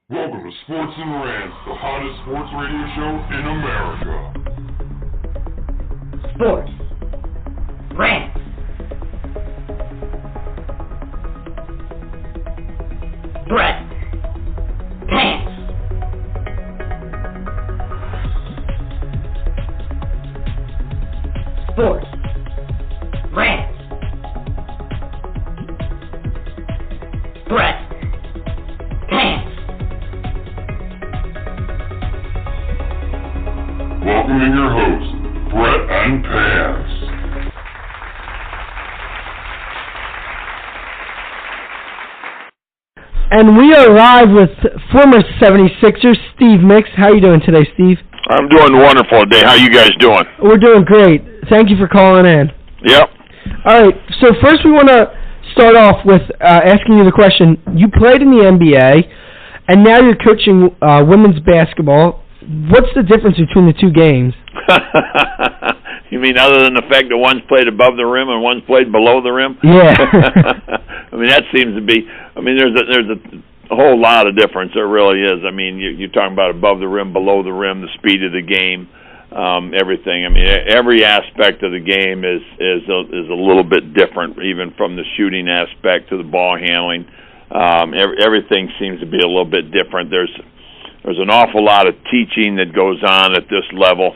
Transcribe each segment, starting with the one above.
Welcome to Sports and Rants, the hottest sports radio show in America. Sports. Rants. Breast. Pants. Sports. Rants. Breast. Pants. Welcoming your hosts, Brett and Pants. And we are live with former 76ers, Steve Mix. How are you doing today, Steve? I'm doing wonderful today. How you guys doing? We're doing great. Thank you for calling in. Yep. All right, so first we want to start off with asking you the question. You played in the NBA, and now you're coaching women's basketball. What's the difference between the two games? You mean other than the fact that one's played above the rim and one's played below the rim? Yeah. I mean, that seems to be. I mean, there's a whole lot of difference. There really is. I mean, you're talking about above the rim, below the rim, the speed of the game, everything. I mean, every aspect of the game is a little bit different, even from the shooting aspect to the ball handling. Everything seems to be a little bit different. There's an awful lot of teaching that goes on at this level.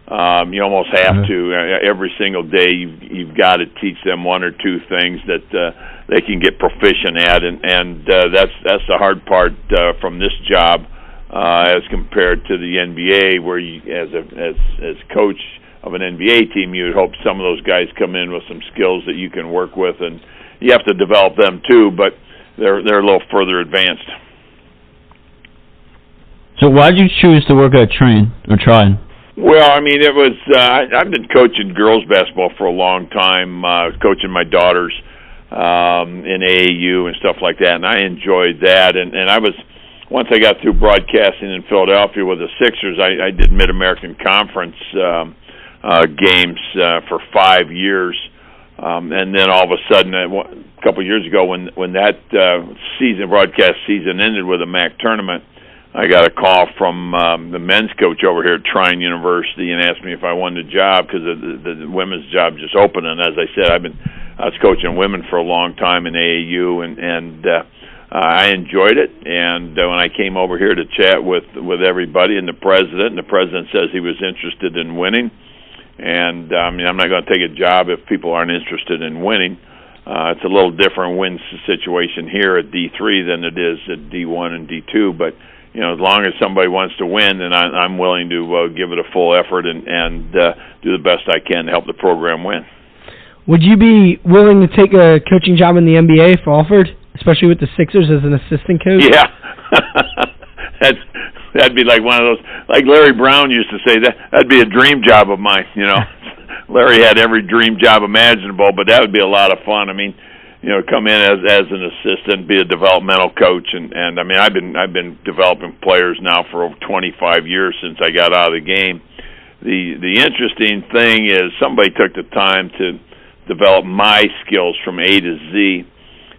You almost have to every single day. You've got to teach them one or two things that they can get proficient at, and that's the hard part from this job as compared to the NBA, where you, as coach of an NBA team, you would hope some of those guys come in with some skills that you can work with, and you have to develop them too. But they're a little further advanced. So why did you choose to work at Trine? Well, I mean, it was. I've been coaching girls basketball for a long time, coaching my daughters in AAU and stuff like that, and I enjoyed that. And I was, once I got through broadcasting in Philadelphia with the Sixers, I did Mid-American Conference games for 5 years, and then all of a sudden, a couple of years ago, when that broadcast season ended with a MAC tournament, I got a call from the men's coach over here at Trine University and asked me if I wanted a job because the women's job just opened. And as I said, I was coaching women for a long time in AAU, and I enjoyed it. And when I came over here to chat with everybody and the president says he was interested in winning. And I mean, I'm not going to take a job if people aren't interested in winning. It's a little different win situation here at D3 than it is at D1 and D2, but you know, as long as somebody wants to win, then I'm willing to give it a full effort and do the best I can to help the program win. Would you be willing to take a coaching job in the NBA if offered, especially with the Sixers as an assistant coach? Yeah. That'd be like one of those, like Larry Brown used to say, that'd be a dream job of mine, you know. Larry had every dream job imaginable, but that would be a lot of fun. I mean, you know, come in as an assistant, be a developmental coach, and I mean, I've been developing players now for over 25 years since I got out of the game. The interesting thing is somebody took the time to develop my skills from A to Z,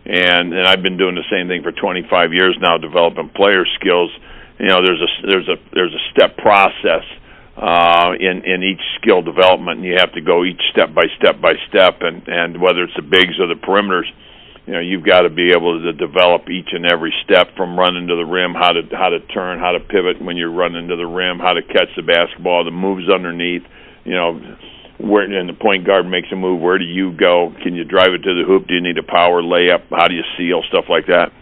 and I've been doing the same thing for 25 years now, developing player skills. You know, there's a step process in each skill development, and you have to go each step by step, and whether it's the bigs or the perimeters, you know, you've got to be able to develop each and every step from running to the rim, how to turn, how to pivot when you're running to the rim, how to catch the basketball, the moves underneath, you know, where and the point guard makes a move, where do you go? Can you drive it to the hoop? Do you need a power layup? How do you seal? Stuff like that.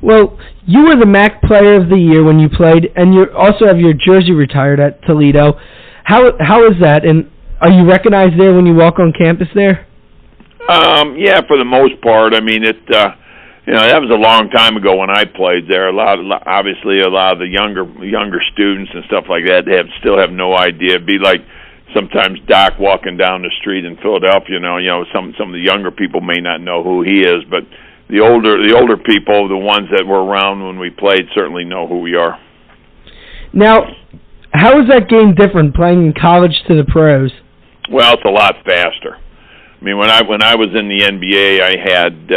Well, you were the MAC Player of the Year when you played, and you also have your jersey retired at Toledo. How is that, and are you recognized there when you walk on campus there? Yeah, for the most part. I mean, you know, that was a long time ago when I played there. Obviously, a lot of the younger students and stuff like that, they still have no idea. It'd be like sometimes Doc walking down the street in Philadelphia. You know, some of the younger people may not know who he is, but the older people, the ones that were around when we played, certainly know who we are. Now, how is that game different playing in college to the pros? Well, it's a lot faster. I mean, when I was in the NBA, I had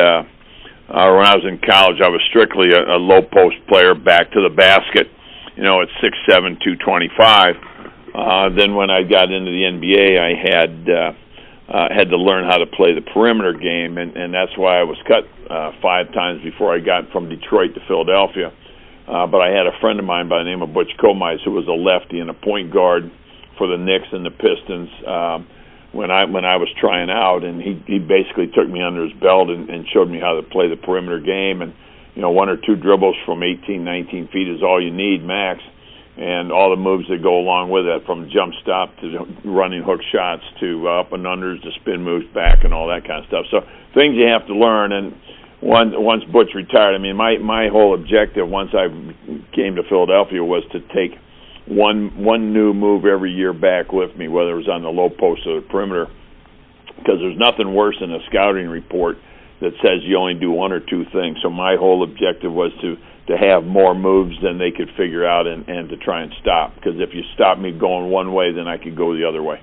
when I was in college, I was strictly a low post player, back to the basket, at 6'7", 225. Then when I got into the NBA, I had to learn how to play the perimeter game, and that's why I was cut 5 times before I got from Detroit to Philadelphia. But I had a friend of mine by the name of Butch Comize, who was a lefty and a point guard for the Knicks and the Pistons when I was trying out, and he basically took me under his belt and showed me how to play the perimeter game. And 1 or 2 dribbles from 18, 19 feet is all you need max, and all the moves that go along with it, from jump stop to running hook shots to up and unders to spin moves back and all that kind of stuff. So things you have to learn. And once Butch retired, I mean, my whole objective once I came to Philadelphia was to take one new move every year back with me, whether it was on the low post or the perimeter, because there's nothing worse than a scouting report that says you only do 1 or 2 things. So my whole objective was to have more moves than they could figure out and to try and stop, because if you stop me going one way, then I could go the other way.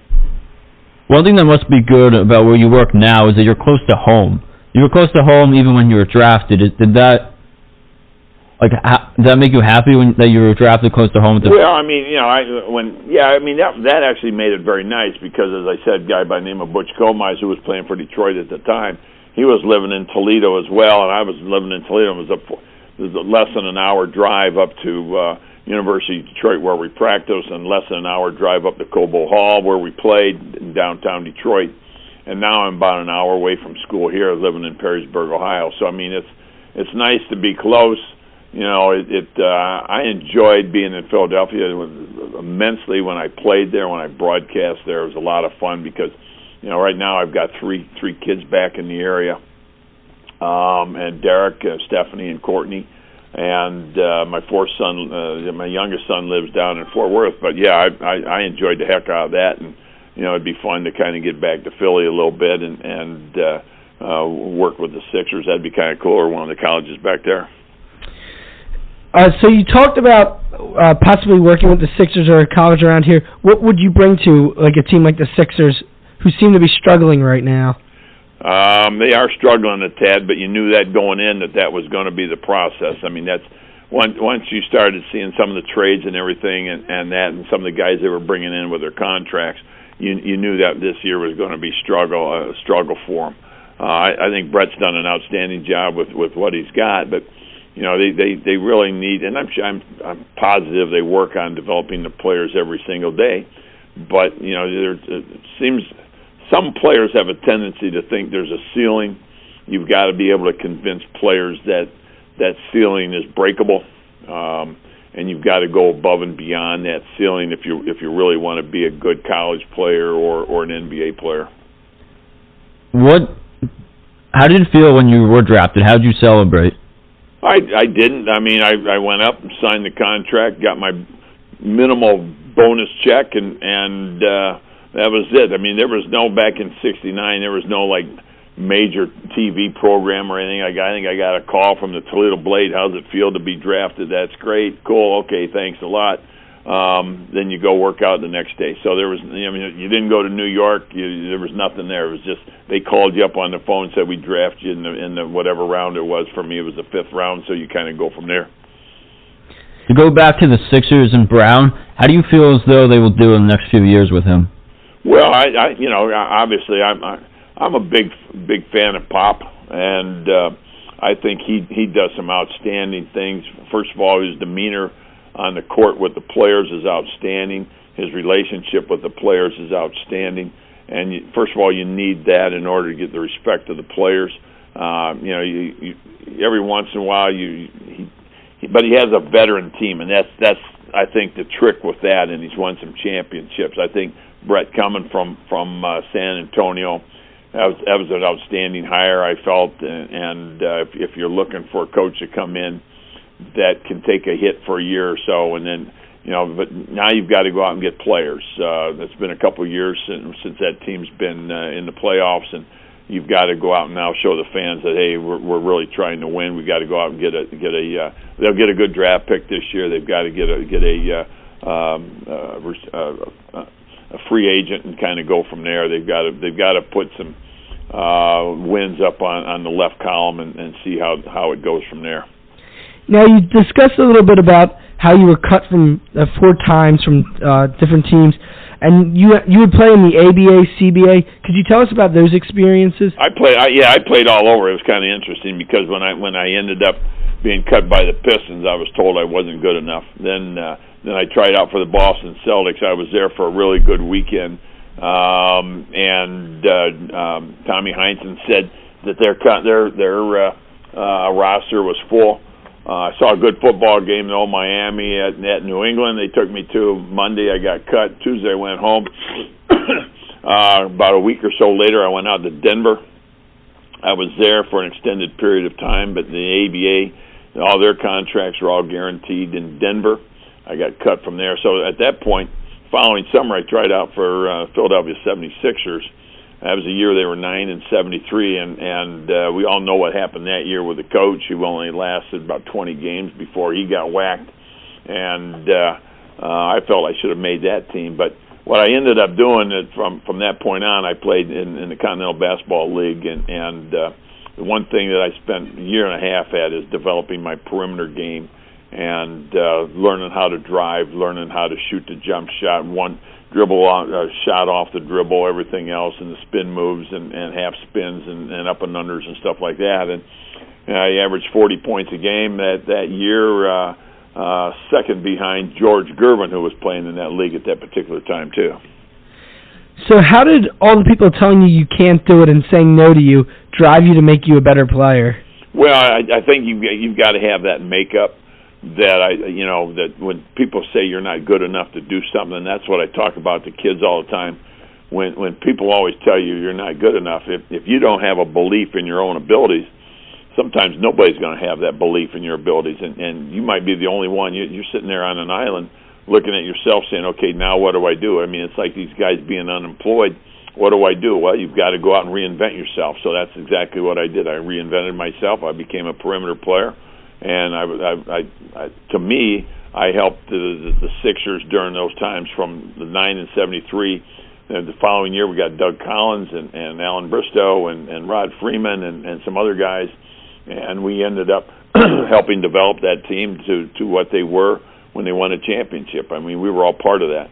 One thing that must be good about where you work now is that you're close to home. You were close to home even when you were drafted. Did that make you happy that you were drafted close to home? Well, I mean, that actually made it very nice, because, as I said, a guy by the name of Butch Comize, who was playing for Detroit at the time, he was living in Toledo as well, and I was living in Toledo. It was less than an hour drive up to University of Detroit, where we practiced, and less than an hour drive up to Cobo Hall, where we played in downtown Detroit. And now I'm about an hour away from school here, living in Perrysburg, Ohio. So I mean, it's nice to be close. I enjoyed being in Philadelphia immensely when I played there, when I broadcast there. It was a lot of fun because, right now I've got three kids back in the area, and Derek, Stephanie, and Courtney, and my my youngest son lives down in Fort Worth. But yeah, I enjoyed the heck out of that, and it'd be fun to kind of get back to Philly a little bit and work with the Sixers. That'd be kind of cool, or one of the colleges back there. So you talked about possibly working with the Sixers or a college around here. What would you bring to like a team like the Sixers, who seem to be struggling right now? They are struggling a tad, but you knew that going in that was going to be the process. I mean, that's once you started seeing some of the trades and everything, and some of the guys they were bringing in with their contracts, you knew that this year was going to be a struggle for them. I think Brett's done an outstanding job with what he's got, but they really need, and I'm positive they work on developing the players every single day. But it seems some players have a tendency to think there's a ceiling. You've got to be able to convince players that ceiling is breakable, and you've got to go above and beyond that ceiling if you really want to be a good college player or an NBA player. How did it feel when you were drafted? How did you celebrate? I didn't. I mean, I went up and signed the contract, got my minimal bonus check, and that was it. I mean, there was no, back in '69, there was no like major TV program or anything. I think I got a call from the Toledo Blade. How's it feel to be drafted? That's great. Cool. Okay, thanks a lot. Then you go work out the next day. So there was, you didn't go to New York. There was nothing there. It was just they called you up on the phone and said we draft you in the whatever round it was. For me, it was the 5th round. So you kind of go from there. To go back to the Sixers and Brown, how do you feel as though they will do in the next few years with him? Well, obviously I'm a big fan of Pop, and I think he does some outstanding things. First of all, his demeanor on the court with the players is outstanding. His relationship with the players is outstanding. And first of all, you need that in order to get the respect of the players. You every once in a while but he has a veteran team, and that's I think the trick with that. And he's won some championships. I think Brett coming from San Antonio, that was an outstanding hire, I felt. And if you're looking for a coach to come in that can take a hit for a year or so, and then but now you've got to go out and get players. It's been a couple of years since that team's been in the playoffs, and you've got to go out and now show the fans that hey, we're really trying to win. We got to go out and get a they'll get a good draft pick this year. They've got to get a free agent and kind of go from there. They've got to put some wins up on the left column and see how it goes from there. Now, you discussed a little bit about how you were cut from 4 times from different teams, and you would play in the ABA, CBA. Could you tell us about those experiences? I played all over. It was kind of interesting because when I ended up being cut by the Pistons, I was told I wasn't good enough. Then I tried out for the Boston Celtics. I was there for a really good weekend, and Tommy Heinsohn said that their roster was full. I saw a good football game in Old Miami at New England. They took me to Monday. I got cut. Tuesday I went home. About a week or so later, I went out to Denver. I was there for an extended period of time, but the ABA, all their contracts were all guaranteed in Denver. I got cut from there. So at that point, following summer, I tried out for Philadelphia 76ers. That was a year they were 9-73, and we all know what happened that year with the coach, who only lasted about 20 games before he got whacked. And I felt I should have made that team. But what I ended up doing from that point on, I played in the Continental Basketball League, and the one thing that I spent a year and a half at is developing my perimeter game and learning how to drive, learning how to shoot the jump shot, one dribble shot off the dribble, everything else, and the spin moves and half spins and up and unders and stuff like that. And I averaged 40 points a game that year, second behind George Gervin, who was playing in that league at that particular time too. So how did all the people telling you can't do it and saying no to you drive you to make you a better player? Well, I think you've got to have that makeup. That when people say you're not good enough to do something, and that's what I talk about to kids all the time. When people always tell you you're not good enough, if you don't have a belief in your own abilities, sometimes nobody's going to have that belief in your abilities, and you might be the only one. You're sitting there on an island looking at yourself saying, okay, now what do I do? I mean, it's like these guys being unemployed. What do I do? Well, you've got to go out and reinvent yourself. So that's exactly what I did. I reinvented myself. I became a perimeter player. And to me, I helped the Sixers during those times from the 9-73. And the following year, we got Doug Collins and Alan Bristow and Rod Freeman and some other guys, and we ended up helping develop that team to what they were when they won a championship. I mean, we were all part of that.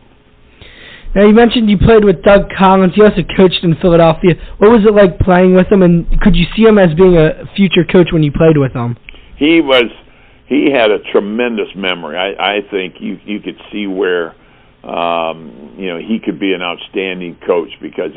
Now, you mentioned you played with Doug Collins. You also coached in Philadelphia. What was it like playing with him, and could you see him as being a future coach when you played with him? He had a tremendous memory. I think you could see where he could be an outstanding coach because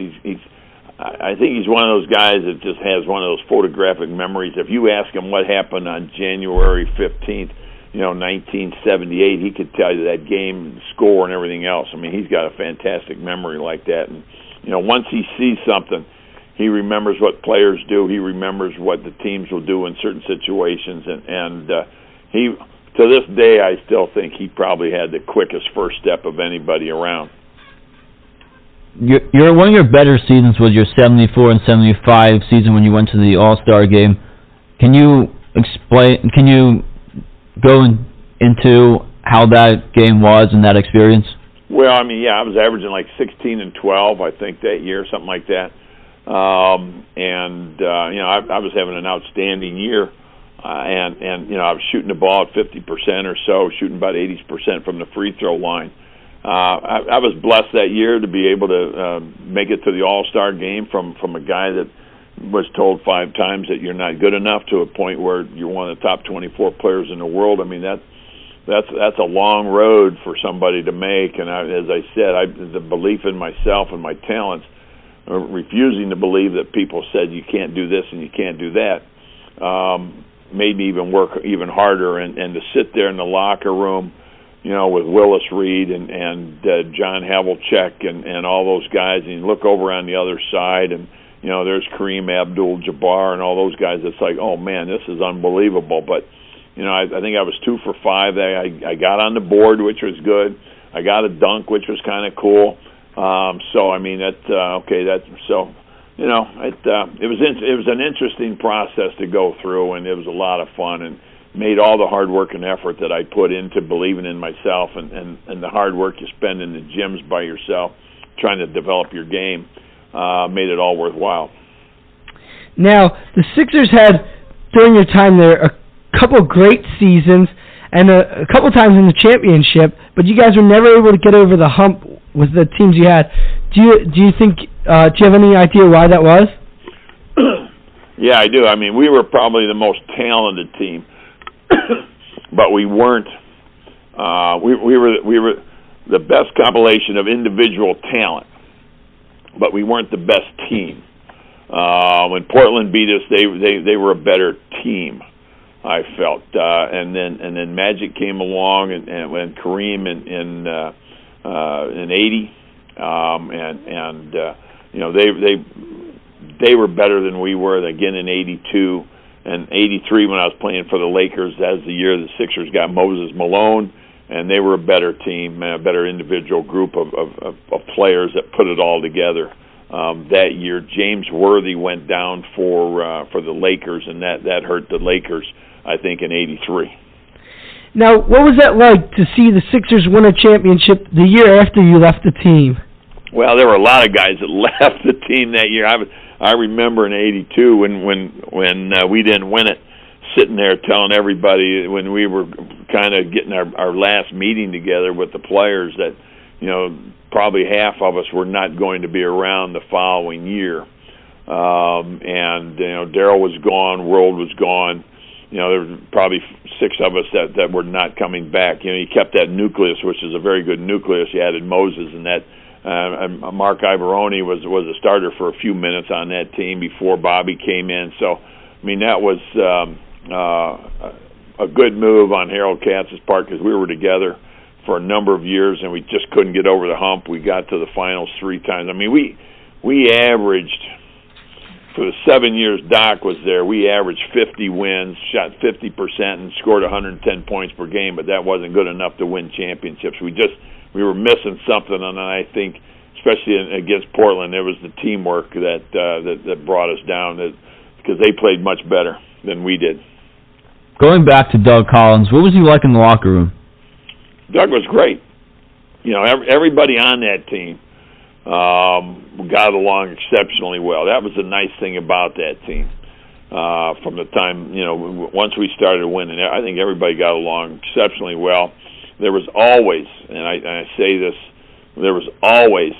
I think he's one of those guys that just has one of those photographic memories. If you ask him what happened on January 15th, 1978, he could tell you that game, the score, and everything else. I mean, he's got a fantastic memory like that. And once he sees something, he remembers what players do. He remembers what the teams will do in certain situations, and he, to this day, I still think he probably had the quickest first step of anybody around. One of your better seasons was your 74 and 75 season when you went to the All-Star game. Can you explain? Can you go into how that game was and that experience? Well, I mean, yeah, I was averaging like 16 and 12, I think, that year, something like that. I was having an outstanding year, and I was shooting the ball at 50% or so, shooting about 80% from the free throw line. I was blessed that year to be able to make it to the All-Star game from a guy that was told 5 times that you're not good enough to a point where you're one of the top 24 players in the world. I mean, that's a long road for somebody to make, and as I said, the belief in myself and my talents, refusing to believe that people said you can't do this and you can't do that, made me even work even harder. And to sit there in the locker room, with Willis Reed and John Havlicek and all those guys, and you look over on the other side, and there's Kareem Abdul-Jabbar and all those guys. It's like, oh man, this is unbelievable. But I think I was 2 for 5. I got on the board, which was good. I got a dunk, which was kind of cool. So I mean it was an interesting process to go through, and it was a lot of fun, and made all the hard work and effort that I put into believing in myself and the hard work you spend in the gyms by yourself trying to develop your game made it all worthwhile. Now, the Sixers had, during your time there, a couple of great seasons and a couple times in the championship, but you guys were never able to get over the hump with the teams you had. Do you think? Do you have any idea why that was? Yeah, I do. I mean, we were probably the most talented team, but we weren't. We were the best compilation of individual talent, but we weren't the best team. When Portland beat us, they were a better team, I felt. And then Magic came along, and when Kareem in '80, you know, they were better than we were. Again in '82 and '83 when I was playing for the Lakers. That was the year the Sixers got Moses Malone, and they were a better team, a better individual group of players that put it all together. That year, James Worthy went down for the Lakers, and that hurt the Lakers, I think, in '83. Now, what was that like to see the Sixers win a championship the year after you left the team? Well, there were a lot of guys that left the team that year. I remember in '82 when we didn't win it, sitting there telling everybody when we were kind of getting our last meeting together with the players that, you know, probably half of us were not going to be around the following year. And, you know, Darryl was gone, World was gone. You know, there were probably 6 of us that were not coming back. You know, you kept that nucleus, which is a very good nucleus. You added Moses, and that Mark Ivoroni was a starter for a few minutes on that team before Bobby came in. So, I mean, that was a good move on Harold Katz's part because we were together for a number of years, and we just couldn't get over the hump. We got to the finals 3 times. I mean, we averaged, for the 7 years Doc was there, we averaged 50 wins, shot 50%, and scored 110 points per game, but that wasn't good enough to win championships. We were missing something, and I think, especially against Portland, it was the teamwork that brought us down, because they played much better than we did. Going back to Doug Collins, what was he like in the locker room? Doug was great. You know, everybody on that team got along exceptionally well. That was the nice thing about that team. From the time, you know, once we started winning, I think everybody got along exceptionally well. There was always, and I say this, there was always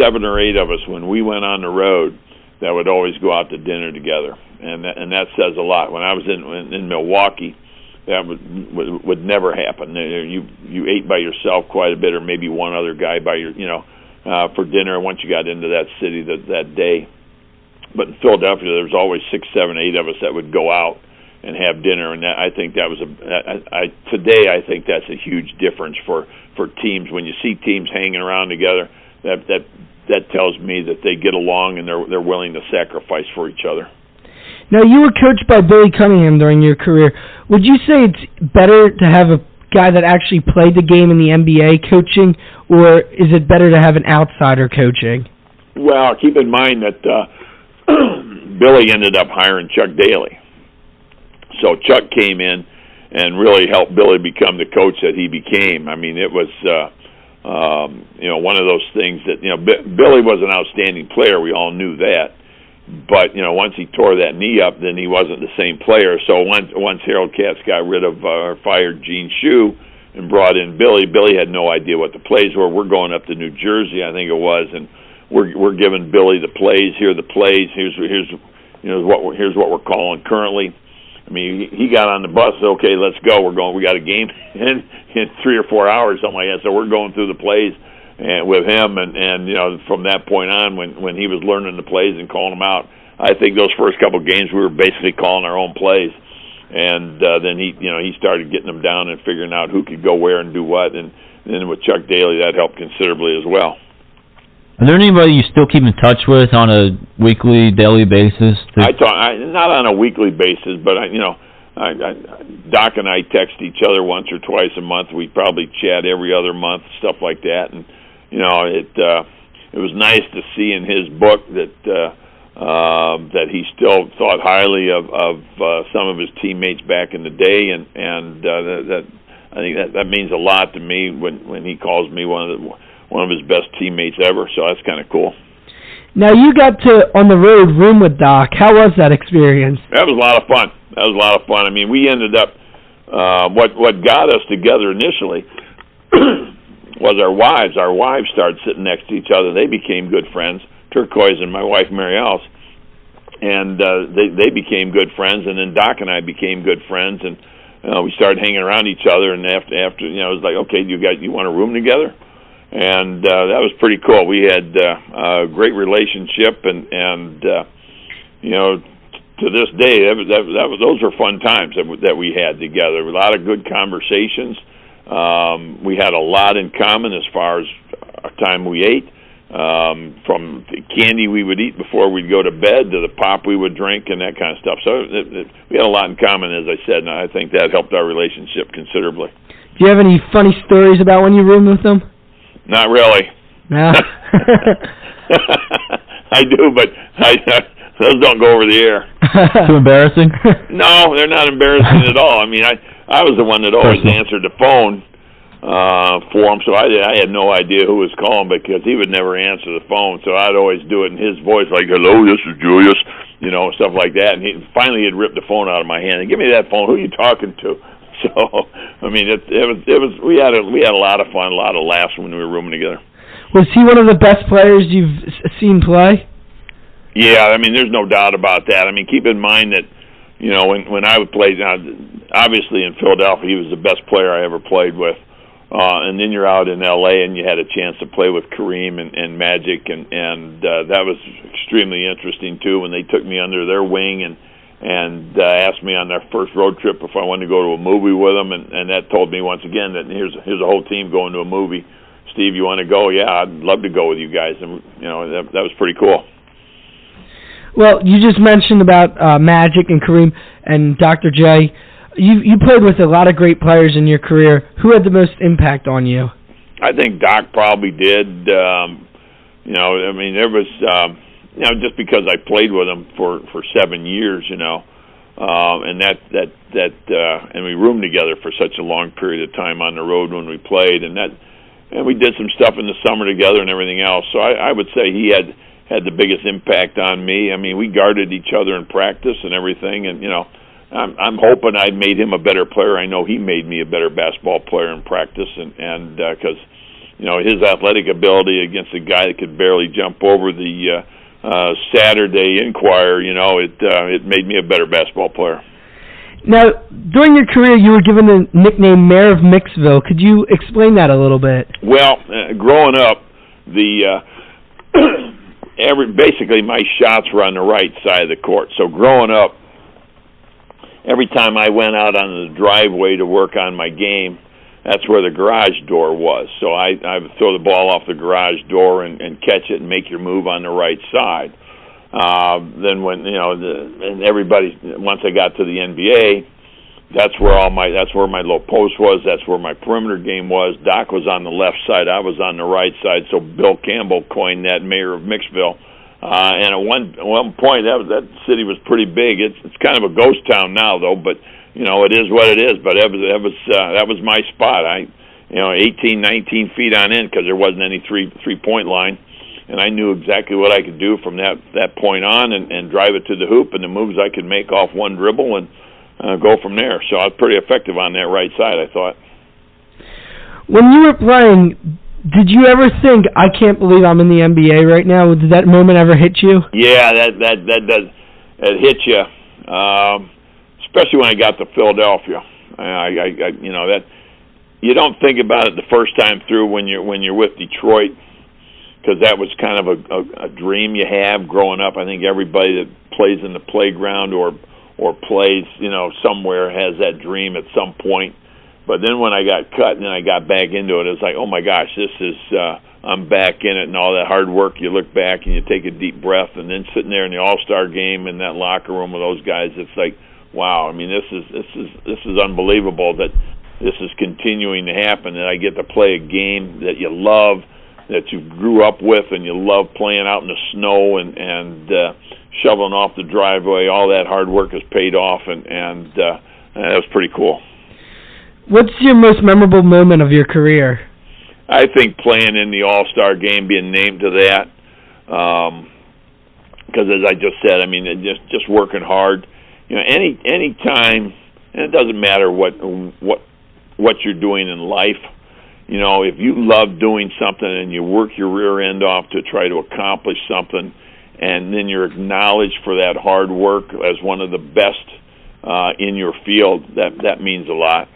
7 or 8 of us when we went on the road that would always go out to dinner together, and that says a lot. When I was in Milwaukee, that would never happen. You ate by yourself quite a bit, or maybe one other guy by for dinner once you got into that city that day. But in Philadelphia, there was always 6, 7, 8 of us that would go out and have dinner, and I think that was today I think that's a huge difference for teams. When you see teams hanging around together, that tells me that they get along and they're willing to sacrifice for each other. Now, you were coached by Billy Cunningham during your career. Would you say it's better to have a guy that actually played the game in the NBA coaching, or is it better to have an outsider coaching? Well, keep in mind that Billy ended up hiring Chuck Daly. So Chuck came in and really helped Billy become the coach that he became. I mean, it was one of those things that, Billy was an outstanding player. We all knew that. But, once he tore that knee up, then he wasn't the same player. So once Harold Katz got rid of fired Gene Shue and brought in Billy had no idea what the plays were. We're going up to New Jersey, I think it was, and we're giving Billy the plays. Here are the plays. Here's what we're calling currently. I mean, he got on the bus. Okay, let's go. We got a game in 3 or 4 hours, something like that. So we're going through the plays and with him, and from that point on, when he was learning the plays and calling them out, I think those first couple of games we were basically calling our own plays, and then he started getting them down and figuring out who could go where and do what, and then with Chuck Daly that helped considerably as well. Are there anybody you still keep in touch with on a weekly, daily basis? Not on a weekly basis, but Doc and I text each other once or twice a month. We probably chat every other month, stuff like that. And it was nice to see in his book that he still thought highly of some of his teammates back in the day, and that I think that means a lot to me when he calls me one of his best teammates ever. So that's kind of cool. Now, you got to, on the road, room with Doc. How was that experience? That was a lot of fun. I mean, we ended up, what got us together initially was our wives. Our wives started sitting next to each other. They became good friends, Turquoise and my wife, Mary Alice. And they became good friends, and then Doc and I became good friends, and we started hanging around each other. And after it was like, okay, you want a room together? And that was pretty cool. We had a great relationship, and to this day, those were fun times that we had together. A lot of good conversations. We had a lot in common as far as our time we ate. From the candy we would eat before we'd go to bed to the pop we would drink and that kind of stuff. So we had a lot in common, as I said, and I think that helped our relationship considerably. Do you have any funny stories about when you roomed with them? Not really. No. I do, but those don't go over the air. Too embarrassing? No, they're not embarrassing at all. I mean, I was the one that always answered the phone for him, so I had no idea who was calling because he would never answer the phone, so I'd always do it in his voice, like, hello, this is Julius, stuff like that, and finally he'd rip the phone out of my hand and give me that phone, who are you talking to? So, I mean, we had a lot of fun, a lot of laughs when we were rooming together. Was he one of the best players you've seen play? Yeah, I mean, there's no doubt about that. I mean, keep in mind that, when I would play, obviously in Philadelphia, he was the best player I ever played with. And then you're out in L.A. and you had a chance to play with Kareem and Magic, and that was extremely interesting too when they took me under their wing and asked me on their first road trip if I wanted to go to a movie with them, and that told me once again that here's a whole team going to a movie. Steve, you want to go? Yeah, I'd love to go with you guys, and that was pretty cool. Well, you just mentioned about Magic and Kareem and Dr. J. You played with a lot of great players in your career. Who had the most impact on you? I think Doc probably did. I mean, there was, just because I played with him for 7 years, and and we roomed together for such a long period of time on the road when we played, and we did some stuff in the summer together and everything else. So I would say he had the biggest impact on me. I mean, we guarded each other in practice and everything, and I'm hoping I made him a better player. I know he made me a better basketball player in practice, and because his athletic ability against a guy that could barely jump over the Saturday Enquirer, it made me a better basketball player. Now, during your career, you were given the nickname Mayor of Mixville. Could you explain that a little bit? Well, growing up, basically my shots were on the right side of the court. So growing up, every time I went out on the driveway to work on my game, that's where the garage door was. So I would throw the ball off the garage door and catch it and make your move on the right side. Then when and everybody, once I got to the NBA, that's where my low post was. That's where my perimeter game was. Doc was on the left side. I was on the right side. So Bill Campbell coined that Mayor of Mixville. And at one point, that city was pretty big. It's kind of a ghost town now, though. But it is what it is. But that was my spot. 18, 19 feet on in because there wasn't any three-point line, and I knew exactly what I could do from that point on and drive it to the hoop and the moves I could make off one dribble and go from there. So I was pretty effective on that right side, I thought. When you were playing, did you ever think, I can't believe I'm in the NBA right now? Did that moment ever hit you? Yeah, that does. It hit you, especially when I got to Philadelphia. That you don't think about it the first time through when you're with Detroit, because that was kind of a dream you have growing up. I think everybody that plays in the playground or plays somewhere has that dream at some point. But then when I got cut and then I got back into it, it's like, oh my gosh, this is I'm back in it, and all that hard work. You look back and you take a deep breath, and then sitting there in the All-Star game in that locker room with those guys, it's like, wow. I mean, this is unbelievable that this is continuing to happen. That I get to play a game that you love, that you grew up with, and you love playing out in the snow and shoveling off the driveway. All that hard work has paid off, and that was pretty cool. What's your most memorable moment of your career? I think playing in the All-Star game, being named to that. because as I just said, I mean, just working hard. You know, any time, and it doesn't matter what you're doing in life. You know, if you love doing something and you work your rear end off to try to accomplish something, and then you're acknowledged for that hard work as one of the best in your field, that means a lot.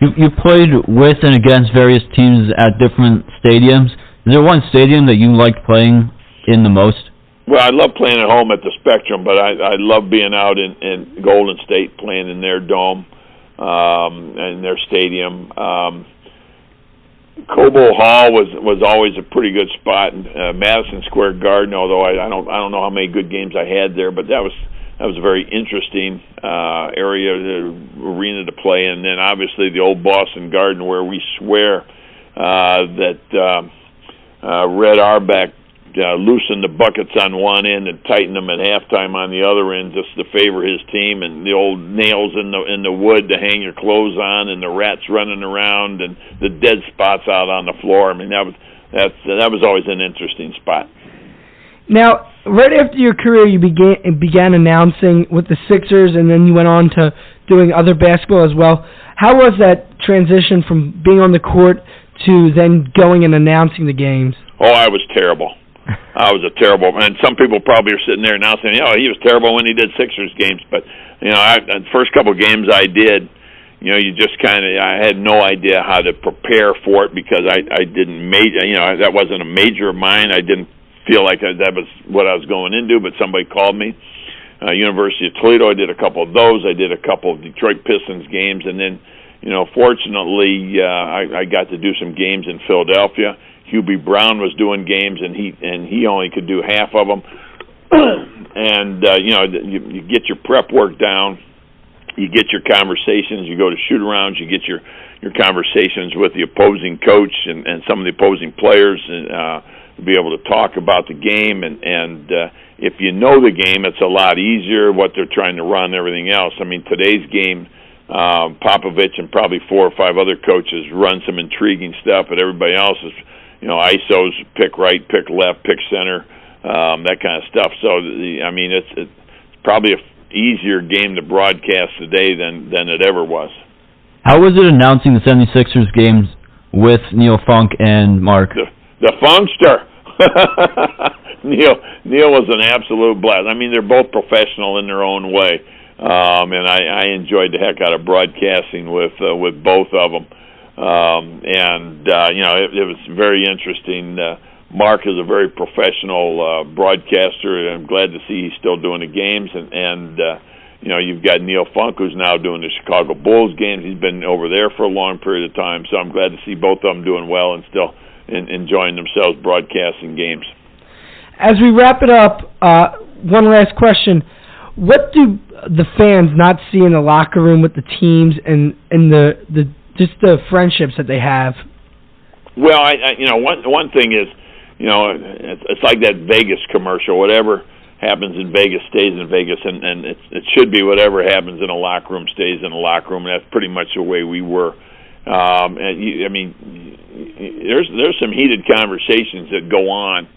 You played with and against various teams at different stadiums. Is there one stadium that you liked playing in the most? Well, I love playing at home at the Spectrum, but I love being out in Golden State playing in their dome and their stadium. Cobo Hall was always a pretty good spot. Madison Square Garden, although I don't know how many good games I had there, but that was a very interesting area, the arena to play in. And then obviously the old Boston Garden, where we swear that Red Auerbach loosened the buckets on one end and tightened them at halftime on the other end just to favor his team, and the old nails in the wood to hang your clothes on, and the rats running around, and the dead spots out on the floor. I mean, that was always an interesting spot. Now, right after your career, you began announcing with the Sixers, and then you went on to doing other basketball as well. How was that transition from being on the court to then going and announcing the games? Oh, I was terrible. I was a terrible, and some people probably are sitting there now saying, "Oh, he was terrible when he did Sixers games." But you know, the first couple of games I did, you know, I had no idea how to prepare for it because I didn't that wasn't a major of mine. I didn't feel like that was what I was going into, but somebody called me. University of Toledo, I did a couple of those. I did a couple of Detroit Pistons games, and then, you know, fortunately, I got to do some games in Philadelphia. Hubie Brown was doing games, and he only could do half of them. And you know, you get your prep work down, you get your conversations, you go to shoot-arounds, you get your conversations with the opposing coach and some of the opposing players, and be able to talk about the game. And if you know the game, it's a lot easier, what they're trying to run and everything else. I mean, today's game, Popovich and probably 4 or 5 other coaches run some intriguing stuff, but everybody else is, you know, ISOs, pick right, pick left, pick center, that kind of stuff. So, I mean, it's probably an easier game to broadcast today than it ever was. How was it announcing the 76ers games with Neil Funk and Mark? The Funkster. Neil was an absolute blast. I mean, they're both professional in their own way, and I enjoyed the heck out of broadcasting with both of them. You know, it was very interesting. Mark is a very professional broadcaster, and I'm glad to see he's still doing the games. And you know, you've got Neil Funk, who's now doing the Chicago Bulls games. He's been over there for a long period of time, so I'm glad to see both of them doing well and still enjoying themselves broadcasting games. As we wrap it up, one last question. What do the fans not see in the locker room with the teams and just the friendships that they have? Well, you know, one thing is, you know, it's like that Vegas commercial. Whatever happens in Vegas stays in Vegas, and it should be whatever happens in a locker room stays in a locker room. And that's pretty much the way we were. I mean, there's some heated conversations that go on,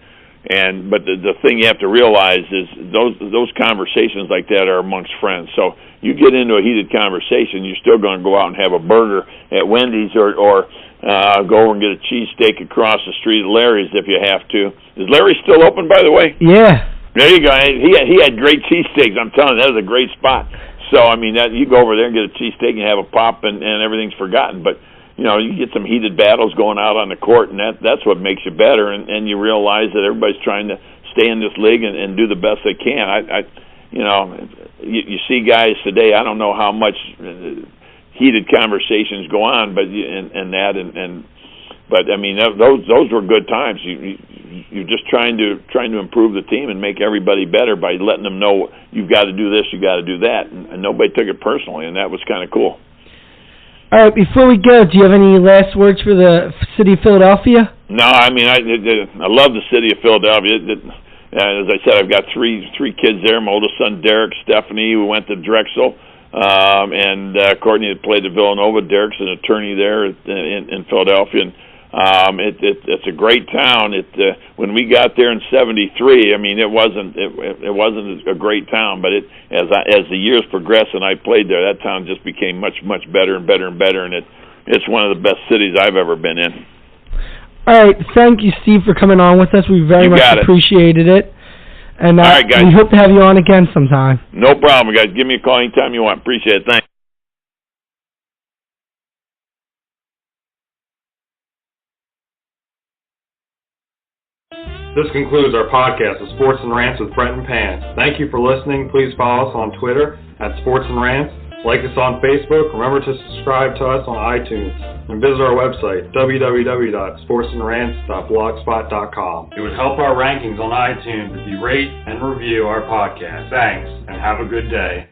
but the thing you have to realize is those conversations like that are amongst friends. So you get into a heated conversation, you're still going to go out and have a burger at Wendy's or go over and get a cheesesteak across the street at Larry's if you have to. Is Larry still open, by the way? Yeah. There you go. He had great cheesesteaks. I'm telling you, that was a great spot. So, I mean, you go over there and get a cheesesteak and have a pop, and everything's forgotten. But, you know, you get some heated battles going out on the court, and that's what makes you better. And you realize that everybody's trying to stay in this league and do the best they can. You know, you see guys today, I don't know how much heated conversations go on, but I mean, those were good times. You're just trying to improve the team and make everybody better by letting them know you've got to do this, you got to do that, and nobody took it personally, and that was kind of cool. All right, before we go, do you have any last words for the city of Philadelphia? No, I mean, I love the city of Philadelphia. As I said, I've got three kids there. My oldest son, Derek, Stephanie, who went to Drexel, and Courtney that played at Villanova. Derek's an attorney there in Philadelphia, and It's a great town. When we got there in '73, I mean, it wasn't a great town, but as the years progressed and I played there, that town just became much better and better and better, and it's one of the best cities I've ever been in. All right, thank you, Steve, for coming on with us. We very much appreciated it. And all right, guys. We hope to have you on again sometime. No problem, guys. Give me a call anytime you want. Appreciate it. Thanks. This concludes our podcast of Sports and Rants with Brent and Pants. Thank you for listening. Please follow us on Twitter at Sports and Rants. Like us on Facebook. Remember to subscribe to us on iTunes. And visit our website, www.sportsandrants.blogspot.com. It would help our rankings on iTunes if you rate and review our podcast. Thanks, and have a good day.